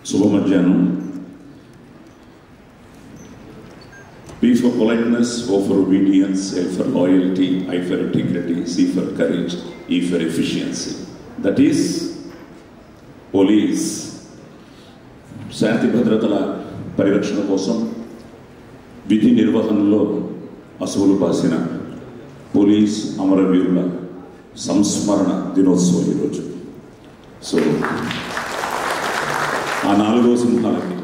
శుభ మధ్యాహ్నం. P for politeness, O for obedience, L for loyalty, I for integrity, C for courage, E for efficiency. That is police. శాంతి భద్రతల పరిరక్షణ కోసం విధి నిర్వహణలో అసువులు బాసిన పోలీస్ అమరవీరుల సంస్మరణ దినోత్సవం ఈరోజు. సో ఆ 4 సింహాలకి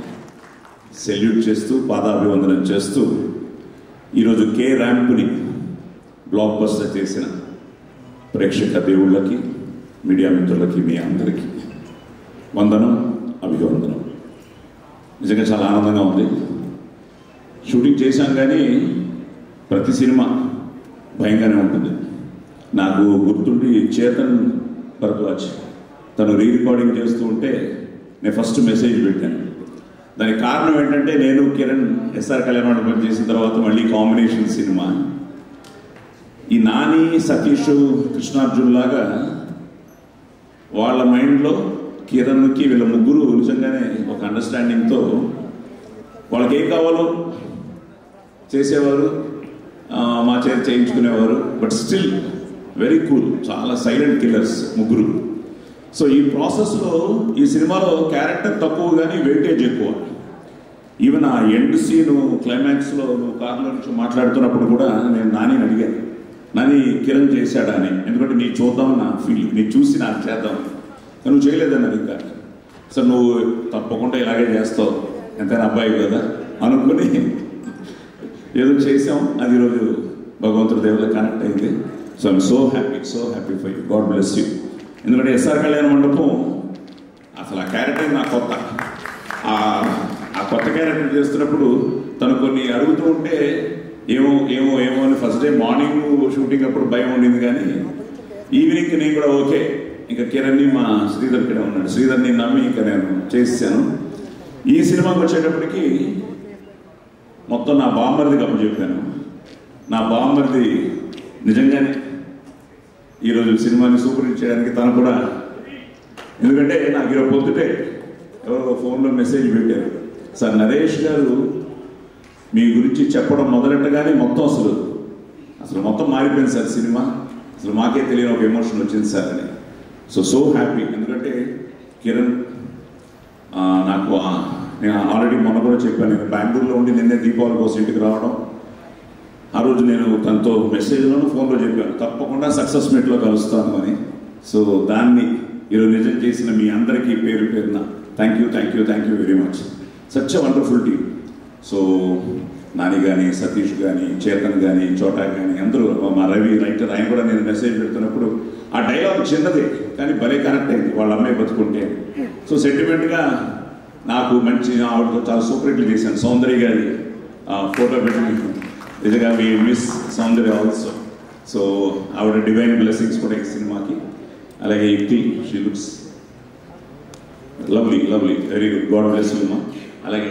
సెల్యూట్ చేస్తూ పాదాభివందనం చేస్తూ ఈరోజు కే ర్యాంప్ని బ్లాక్ బస్టర్ చేసిన ప్రేక్షక దేవుళ్ళకి, మీడియా మిత్రులకి, మీ అందరికీ వందనం, అభివందనం. నిజంగా చాలా ఆనందంగా ఉంది. షూటింగ్ చేశాం కానీ ప్రతి సినిమా భయంగానే ఉంటుంది. నాకు గుర్తుండి చేతన్ భరద్వాజ్ తను రీ రికార్డింగ్ చేస్తూ ఉంటే నేను ఫస్ట్ మెసేజ్ పెట్టాను. దానికి కారణం ఏంటంటే నేను కిరణ్ ఎస్ఆర్ కళ్యాణ మండపం చేసిన తర్వాత మళ్ళీ కాంబినేషన్ సినిమా. ఈ నాని, సతీష్, కృష్ణార్జున్ లాగా వాళ్ళ మైండ్లో కిరణ్కి వీళ్ళ ముగ్గురు నిజంగానే ఒక అండర్స్టాండింగ్తో వాళ్ళకి ఏం కావాలో చేసేవారు, మా చేత చేయించుకునేవారు. బట్ స్టిల్ వెరీ కూల్, చాలా సైలెంట్ కిల్లర్స్ ముగ్గురు. సో ఈ ప్రాసెస్లో ఈ సినిమాలో క్యారెక్టర్ తక్కువ కానీ వెయిటేజ్ ఎక్కువ. ఈవెన్ ఆ ఎండ్ సీను క్లైమాక్స్లో నువ్వు కార్లో నుంచి మాట్లాడుతున్నప్పుడు కూడా నేను నానిని అడిగాను, నాని కిరణ్ చేశాడా అని. ఎందుకంటే నీ చూద్దాం నా ఫీల్, నీ చూసి నాకు చేద్దాం. నువ్వు చేయలేదన్నారు. ఇంకా సార్ నువ్వు తప్పకుండా ఇలాగే చేస్తావు, ఎంతైనా అబ్బాయి కదా అనుకుని ఏదో చేసాం. అది ఈరోజు భగవంతుడి దేవుళ్ళ కనెక్ట్ అయింది. So I'm so happy for you. God bless you. ఎందుకంటే ఎస్ఆర్ కళ్యాణ మండపం అసలు ఆ క్యారెక్టర్ నా కొత్త. ఆ కొత్త క్యారెక్టర్ చేస్తున్నప్పుడు తను కొన్ని అడుగుతూ ఉంటే ఏమో అని ఫస్ట్ డే మార్నింగ్ షూటింగ్ అప్పుడు భయం ఉండింది. కానీ ఈవినింగ్కి నేను కూడా ఓకే, ఇంకా కిరణ్ని మా శ్రీధర్ ఇక్కడ ఉన్నాడు, శ్రీధర్ని నమ్మి ఇంకా నేను చేసాను. ఈ సినిమాకి వచ్చేటప్పటికి మొత్తం నా బామ్మర్దికి అప్పచెప్పాను. నా బామ్మర్ది నిజంగానే ఈరోజు సినిమాని సూపర్ హిట్ చేయడానికి తను కూడా, ఎందుకంటే నాకు ఈరోజు పొద్దుటే ఎవరో ఫోన్లో మెసేజ్ పెట్టారు, సార్ నరేష్ గారు మీ గురించి చెప్పడం మొదలెట్టగానే మొత్తం అసలు మొత్తం మారిపోయింది సార్ సినిమా, అసలు మాకే తెలియని ఒక ఎమోషన్ వచ్చింది సార్ అని. So happy. ఎందుకంటే కిరణ్ నాకు నేను ఆల్రెడీ మొన్న కూడా చెప్పాను, నేను బెంగళూరులో ఉండి నిన్నే దీపావళి కోసం ఇంటికి రావడం. ఆ రోజు నేను తనతో మెసేజ్లోనూ ఫోన్లో చెప్పాను తప్పకుండా సక్సెస్ మీట్లో కలుస్తాను అని. సో దాన్ని ఈరోజు నిజం చేసిన మీ అందరికీ పేరు పేరున thank you very much. Such a wonderful team. So Nani కానీ, సతీష్ కానీ, చేతన్ కానీ, చోటా కానీ అందరూ, మా రవి రైటర్, ఆయన కూడా నేను మెసేజ్ పెడుతున్నప్పుడు ఆ డైలాగ్ చిన్నదే కానీ భలే కనెక్ట్ అయింది, వాళ్ళ అమ్మాయి బతుకుంటే. సో సెంటిమెంట్గా నాకు మంచి ఆవిడతో చాలా సూపర్ హిట్లు చేశాను. సౌందర్య గారి ఫోటో పెట్టి నిజంగా we miss Soundarya also. So ఆవిడ డివైన్ బ్లెస్సింగ్స్ కూడా ఈ సినిమాకి. అలాగే Yukti, she looks lovely very good, god bless you. అలాగే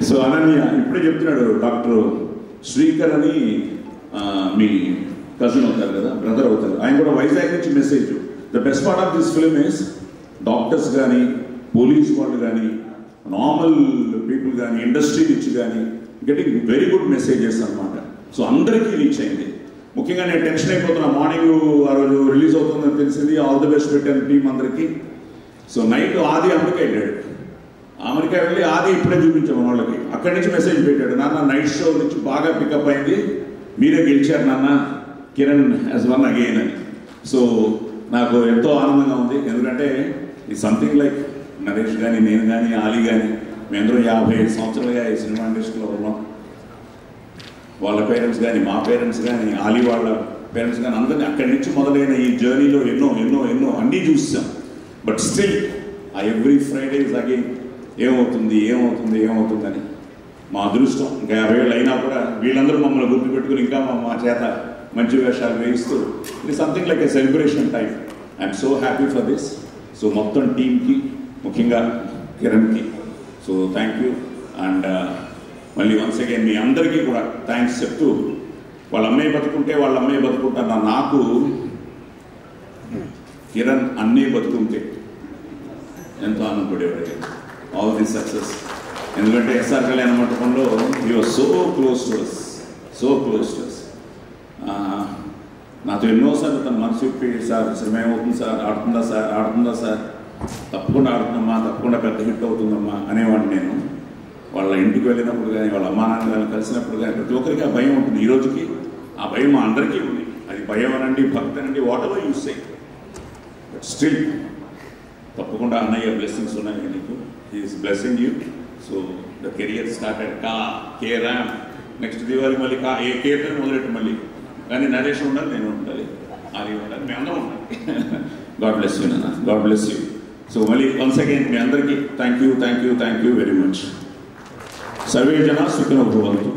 సో అనన్య ఇప్పుడే చెప్తున్నాడు, డాక్టర్ శ్రీకర్ అని మీ కజిన్ అవుతారు కదా, బ్రదర్ అవుతారు, ఆయన కూడా వైజాగ్ నుంచి message. The best part of this film is doctors కానీ, పోలీస్ వాళ్ళు కానీ, నార్మల్ పీపుల్ కానీ, ఇండస్ట్రీ నుంచి కానీ గెటింగ్ వెరీ గుడ్ మెసేజెస్ అనమాట. సో అందరికీ రీచ్ అయింది. ముఖ్యంగా నేను టెన్షన్ అయిపోతున్నా, మార్నింగ్ ఆ రోజు రిలీజ్ అవుతుందని తెలిసింది, ఆల్ ది బెస్ట్ పెట్టాను టీం అందరికీ. సో నైట్ ఆది అమెరికా వెళ్ళాడు, అమెరికా వెళ్ళి ఆది ఇప్పుడే చూపించాము వాళ్ళకి. అక్కడి నుంచి మెసేజ్ పెట్టాడు, నాన్న నైట్ షో నుంచి బాగా పికప్ అయింది, మీరే గెలిచారు నాన్న, కిరణ్ యాజ్ వన్ అగైన్ అని. సో నాకు ఎంతో ఆనందంగా ఉంది. ఎందుకంటే ఈ సంథింగ్ లైక్ నరేష్ కానీ, నేను కానీ, ఆలీ కానీ, మేమందరూ 55 సంవత్సరాలుగా ఈ సినిమా ఇండస్ట్రీలో ఉన్నాం. వాళ్ళ పేరెంట్స్ కానీ, మా పేరెంట్స్ కానీ, ఆలీ వాళ్ళ పేరెంట్స్ కానీ, అందరినీ అక్కడి నుంచి మొదలైన ఈ జర్నీలో ఎన్నో అన్నీ చూసాం. బట్ స్టిల్ ఆ ఎవ్రీ ఫ్రైడే ఇస్ అగైన్ ఏమవుతుంది అని మా అదృష్టం. ఇంకా 50 ఏళ్ళు అయినా కూడా వీళ్ళందరూ మమ్మల్ని గుర్తుపెట్టుకుని ఇంకా మా చేత మంచి వేషాలు వేయిస్తూ ఇది something like a celebration time. I'm so happy for this. So మొత్తం టీంకి, ముఖ్యంగా కిరణ్కి సో థ్యాంక్ యూ. అండ్ మళ్ళీ వన్స్ అగైన్ మీ అందరికీ కూడా థ్యాంక్స్ చెప్తూ, వాళ్ళ అమ్మాయి బతుకుంటా నాకు కిరణ్ అన్నీ బతుకుంటే ఎంతో ఆనందపడేవాడు. All the success. ఎందుకంటే ఎస్ఆర్ కళ్యాణ మండపంలో he was so close to us, so close to us. నాతో ఎన్నోసార్లు తన మనసు చెప్పి, సార్ సినిమా ఏమవుతుంది సార్, ఆడుతుందా సార్, తప్పకుండా ఆడుతుందమ్మా, తప్పకుండా పెద్ద హిట్ అవుతుందమ్మా అనేవాడిని నేను. వాళ్ళ ఇంటికి వెళ్ళినప్పుడు కానీ, వాళ్ళ అమ్మా నాన్న కలిసినప్పుడు కానీ ప్రతి ఒక్కరికి ఆ భయం ఉంటుంది. ఈ రోజుకి ఆ భయం మా అందరికీ ఉంది. అది భయం అనండి, భక్తి అనండి, whatever you say, but still తప్పకుండా అన్నయ్య బ్లెస్సింగ్స్ ఉన్నాయి నీకు. He's blessing you. So the career started K ramp. Next Diwali మళ్ళీ కేతో మొదలెట్టు మళ్ళీ. కానీ నరేష్ ఉండాలి, నేను ఉండాలి, అది ఉండాలి, మీ అందరం ఉండాలి. గాడ్ బ్లెస్ యూ నాన్న, గాడ్ బ్లెస్ యూ. సో మళ్ళీ వన్స్ అగైన్ మీ అందరికీ thank you very much. Survey జనా సుఖినో భవంతు.